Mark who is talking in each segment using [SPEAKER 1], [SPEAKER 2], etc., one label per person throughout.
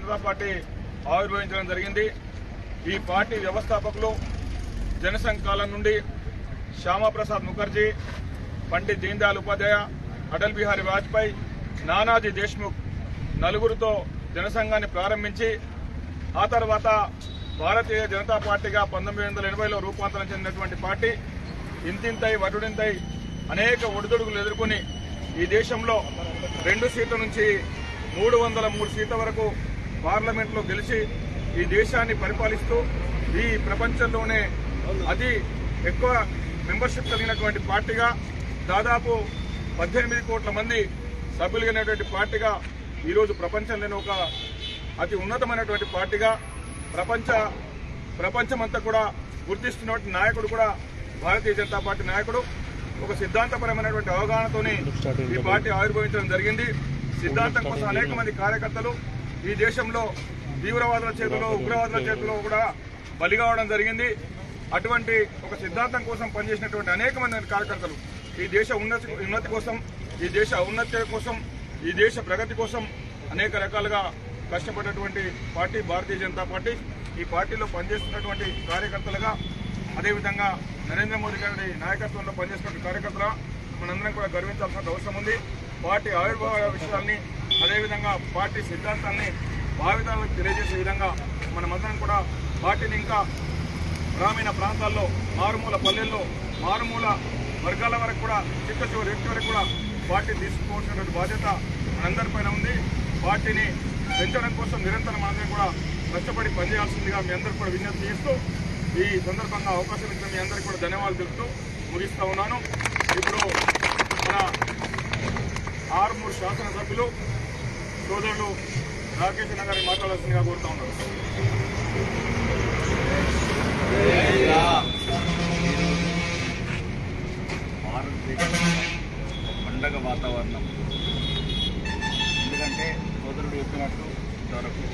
[SPEAKER 1] Janata party ఆవిర్భవించడం జరిగింది. ఈ party వ్యవస్థాపకులు జనసంఘ్ కాలం నుండి శ్యామాప్రసాద్ ముఖర్జీ, పండిత్ దీన్ దయాళ్ ఉపాధ్యాయ, అటల్ బిహారీ వాజ్పేయి, నానాజీ దేశ్ముఖ్ నలుగురితో జనసంఘాన్ని ప్రారంభించి ఆ తర్వాత భారతీయ జనతా పార్టీగా 1980లో రూపాంతరం చెందినటువంటి పార్టీ ఇంతింతై వటుడింతై అనేక ఒడిదుడుకులు ఎదుర్కొని ఈ దేశంలో 2 సీట్ల నుంచి 303 సీట్ల వరకు పార్లమెంట్లో గెలిచి ఈ దేశాన్ని పరిపాలిస్తూ ఈ ప్రపంచంలోనే అతి ఎక్కువ మెంబర్షిప్ కలిగినటువంటి పార్టీగా దాదాపు 18 కోట్ల మంది సభ్యులు కలిగినటువంటి పార్టీగా ఈరోజు ప్రపంచంలోనే ఒక అతి ఉన్నతమైనటువంటి పార్టీగా ప్రపంచమంతా కూడా గుర్తిస్తున్నటువంటి నాయకుడు కూడా భారతీయ జనతా పార్టీ నాయకుడు. ఒక సిద్ధాంతపరమైనటువంటి అవగాహనతోనే ఈ పార్టీ ఆవిర్భవించడం జరిగింది. సిద్ధాంతం కోసం అనేక మంది కార్యకర్తలు ఈ దేశంలో తీవ్రవాదుల చేతిలో, ఉగ్రవాదుల చేతిలో కూడా బలి కావడం జరిగింది. అటువంటి ఒక సిద్ధాంతం కోసం పనిచేసినటువంటి అనేక మంది కార్యకర్తలు ఈ దేశ ఉన్నతి కోసం, ఈ దేశ ఔన్నత్య కోసం, ఈ దేశ ప్రగతి కోసం అనేక రకాలుగా కష్టపడినటువంటి పార్టీ భారతీయ జనతా పార్టీ. ఈ పార్టీలో పనిచేస్తున్నటువంటి కార్యకర్తలుగా, అదేవిధంగా నరేంద్ర మోదీ గారి నాయకత్వంలో పనిచేస్తున్న కార్యకర్తలుగా మనందరం కూడా గర్వించాల్సిన అవసరం ఉంది. పార్టీ ఆవిర్భావ విషయాల్ని, అదేవిధంగా పార్టీ సిద్ధాంతాన్ని భావితరాలకు తెలియజేసే విధంగా మనమందరం కూడా పార్టీని ఇంకా గ్రామీణ ప్రాంతాల్లో, మారుమూల పల్లెల్లో, మారుమూల వర్గాల వరకు కూడా, చిత్తచివరి వ్యక్తి వరకు కూడా పార్టీ తీసుకోవాల్సినటువంటి బాధ్యత మనందరిపైన ఉంది. పార్టీని పెంచడం కోసం నిరంతరం మనందరం కూడా కష్టపడి పనిచేయాల్సిందిగా మీ అందరికీ కూడా విజ్ఞప్తి చేస్తూ, ఈ సందర్భంగా అవకాశం ఇచ్చిన మీ అందరికీ కూడా ధన్యవాదాలు తెలుపుతూ ముగిస్తా ఉన్నాను. ఇప్పుడు మన ఆరుమూరు శాసనసభ్యులు సోదరులు రాకేష్ అన్న గారిని మాట్లాడాల్సిందిగా కోరుతా ఉన్నారు.
[SPEAKER 2] పండగ వాతావరణం. ఎందుకంటే సోదరుడు చెప్పినట్టు ఇంతవరకు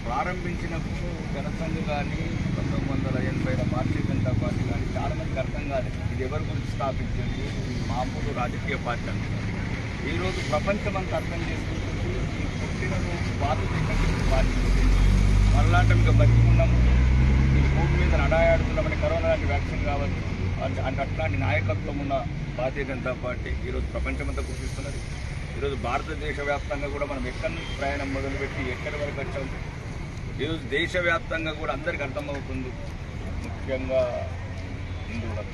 [SPEAKER 2] ప్రారంభించినప్పుడు జనసంఘ్ కానీ 1980లో భారతీయ జనతా పార్టీ కానీ చాలా మందికి అర్థం కాలేదు ఇది ఎవరి గురించి స్థాపించింది, ఇది మామూలు రాజకీయ పార్టీ అంటున్నారు. ఈరోజు ప్రపంచమంతా అర్థం చేసుకుంటుంది ఈ పుట్టినరోజు భారతదేశం పార్టీ మరలాంటి ఇంకా బతికున్నాము, ఈ భూమి మీద నడాయాడుతున్నామని కరోనా లాంటి వ్యాక్సిన్ కావచ్చు అంటే అట్లాంటి నాయకత్వం ఉన్న భారతీయ జనతా పార్టీ ఈరోజు ప్రపంచమంతా గుర్తిస్తున్నది. ఈరోజు భారతదేశ వ్యాప్తంగా కూడా మనం ఎక్కడి నుంచి ప్రయాణం మొదలుపెట్టి ఎక్కడి వరకు వచ్చాము, ఈరోజు దేశవ్యాప్తంగా కూడా అందరికీ అర్థమవుతుంది. ముఖ్యంగా హిందువులకు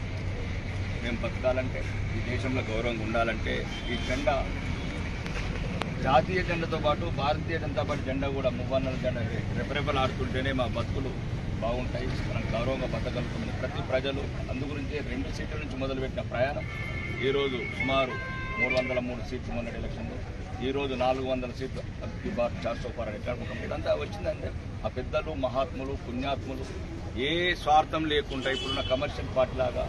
[SPEAKER 2] మేము బతకాలంటే, ఈ దేశంలో గౌరవంగా ఉండాలంటే ఈ జెండా, జాతీయ జెండాతో పాటు భారతీయ జనతా పార్టీ జెండా కూడా మువ్వన్నెల జెండా రెపరెపలాడుతుంటేనే మా బతుకులు బాగుంటాయి, మనం గౌరవంగా బతకగలుగుతుంది. ప్రతి ప్రజలు అందుగురించి 2 సీట్ల నుంచి మొదలుపెట్టిన ప్రయాణం ఈరోజు సుమారు 303 సీట్లు మొన్నటి ఎలక్షన్లో, ఈరోజు 400 సీట్లు అబ్కి బార్ 400 పార్ ఎట్లా ఇదంతా వచ్చిందంటే ఆ పెద్దలు, మహాత్ములు, పుణ్యాత్ములు ఏ స్వార్థం లేకుండా ఇప్పుడున్న కమర్షియల్ పార్టీ లాగా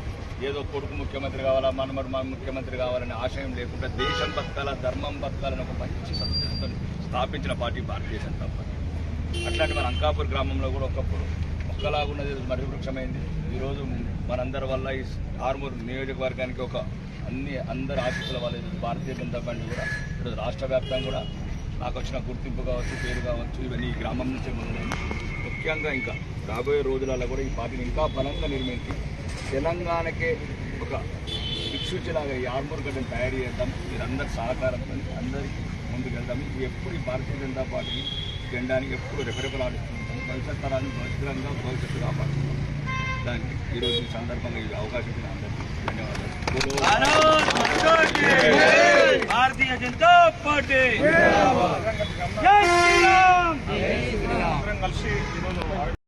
[SPEAKER 2] ఏదో కొడుకు ముఖ్యమంత్రి కావాలా, మనమడు ముఖ్యమంత్రి కావాలనే ఆశయం లేకుండా దేశం బతకాలా, ధర్మం బతకాలని ఒక మంచి సంస్కృతితో స్థాపించిన పార్టీ భారతీయ జనతా పార్టీ. అట్లాంటి మన అంకాపూర్ గ్రామంలో కూడా ఒకప్పుడు మొక్కలాగున్నది మర్రి వృక్షమైంది. ఈరోజు మనందరి వల్ల ఈ ఆర్మూర్ నియోజకవర్గానికి ఒక అందరి ఆఫీసుల వల్ల భారతీయ జనతా పార్టీ కూడా ఈరోజు రాష్ట్ర వ్యాప్తంగా కూడా నాకు వచ్చిన గుర్తింపు కావచ్చు, పేరు కావచ్చు, ఇవన్నీ ఈ గ్రామం నుంచే మొదలైంది. ముఖ్యంగా ఇంకా రాబోయే రోజులలో కూడా ఈ పార్టీని ఇంకా బలంగా నిర్మించి తెలంగాణకే ఒక దిక్సూచిలాగా ఈ ఆర్మూర్ గడ్డను తయారు చేద్దాం. మీరందరి సహకారంతో అందరికీ ముందుకెళ్దాం. ఎప్పుడు ఈ భారతీయ జనతా పార్టీ జెండానికి ఎప్పుడు రెపరెపలాడుతూ ఉంటాం. భవిష్యత్ తరాన్ని భవిష్యత్తు కాపాడుతున్నాం. దానికి ఈరోజు ఈ సందర్భంగా ఈ అవకాశం ఇచ్చిన అందరికీ ధన్యవాదాలు.
[SPEAKER 3] భారతీయ జనతా పార్టీ
[SPEAKER 1] కలిసి ఈరోజు